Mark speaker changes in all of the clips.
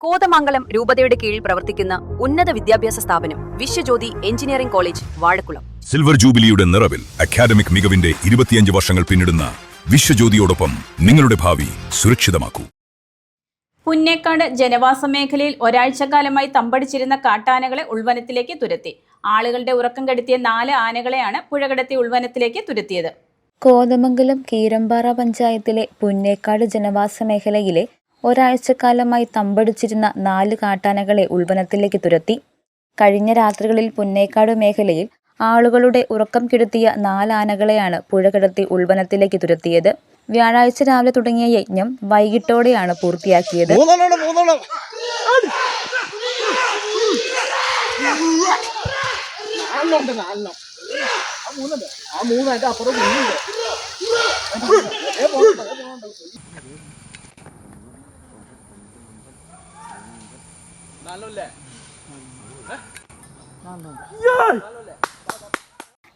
Speaker 1: കോതമംഗലം രൂപതയുടെ കീഴിൽ പ്രവർത്തിക്കുന്ന ഉന്നത വിദ്യാഭ്യാസ സ്ഥാപനം Vishwajyothi engineering college Vazhakkulam.
Speaker 2: Silver ജൂബിലിയുടെ നിറവിൽ അക്കാദമിക് മികവിന്റെ 25 വർഷങ്ങൾ പിന്നിടുന്ന വിശ്വജ്യോതിയോടൊപ്പം നിങ്ങളുടെ ഭാവി സുരക്ഷിതമാക്കൂ.
Speaker 3: പുന്നേക്കാട് ജനവാസ മേഖലയിൽ ഒരാഴ്ചക്കാലമായി തമ്പടിച്ചിരുന്ന കാട്ടാനകളെ ഉൾവനത്തിലേക്ക് തുരത്തി. ആളുകളുടെ ഉറക്കം കെടുത്തിയ 4 ആനകളെയാണ് പുഴകടത്തി ഉൾവനത്തിലേക്ക് തുരത്തിയത്.
Speaker 4: കോതമംഗലം കീരമ്പാറ പഞ്ചായത്തിലെ പുന്നേക്കാട് ജനവാസ മേഖലയിലെ ഒരാഴ്ചക്കാലമായി തമ്പടിച്ചിരുന്ന 4 കാട്ടാനകളെ ഉൾവനത്തിലേക്ക് തുരത്തി. കഴിഞ്ഞ രാത്രികളിൽ പുന്നേക്കാട് മേഖലയിൽ ആളുകളുടെ ഉറക്കം കെടുത്തിയ 4 ആനകളെയാണ് പുഴകടത്തി ഉൾവനത്തിലേക്ക് തുരത്തിയത്. വ്യാഴാഴ്ച രാവിലെ തുടങ്ങിയ യജ്ഞം വൈകിട്ടോടെയാണ് പൂർത്തിയാക്കിയത്.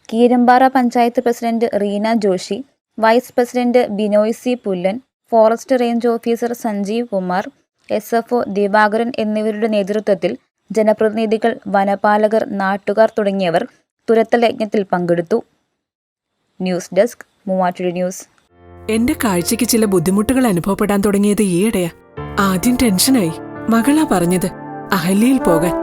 Speaker 4: Keerampara panchayat president Reena Joshi, vice president Binoy C Pullan, forest range officer Sanjeev Kumar, SFO Divakaran എന്നിവരുടെ നേതൃത്വത്തിൽ ജനപ്രതിനിധികൾ, വനപാലകർ, നാട്ടുകാർ തുടങ്ങിയവർ തുരത്തൽ യജ്ഞത്തിൽ പങ്കെടുത്തു. News desk Muvattupuzha news.
Speaker 5: എന്റെ കാഴ്ചയ്ക്ക് ചില ബുദ്ധിമുട്ടുകൾ അനുഭവപ്പെടാൻ തുടങ്ങിയത് ഈയിടെയാ. ആദ്യം ടെൻഷനായി. മകളാ പറഞ്ഞത് അഹല്യയിൽ പോകാൻ.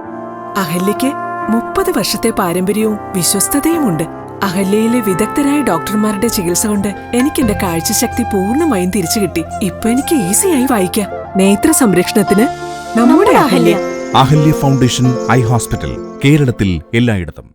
Speaker 5: അഹല്യയ്ക്ക് 30 വർഷത്തെ പാരമ്പര്യവും വിശ്വസ്തതയുമുണ്ട്. അഹല്യയിലെ വിദഗ്ധരായ ഡോക്ടർമാരുടെ ചികിത്സ കൊണ്ട് എനിക്ക് എന്റെ കാഴ്ചശക്തി പൂർണ്ണമായും തിരിച്ചു കിട്ടി. ഇപ്പൊ എനിക്ക് ഈസിയായി വായിക്കാം. നേത്ര സംരക്ഷണത്തിന് നമ്മുടെ Ahalya.
Speaker 6: Ahalya foundation eye hospital, കേരളത്തിൽ എല്ലായിടത്തും.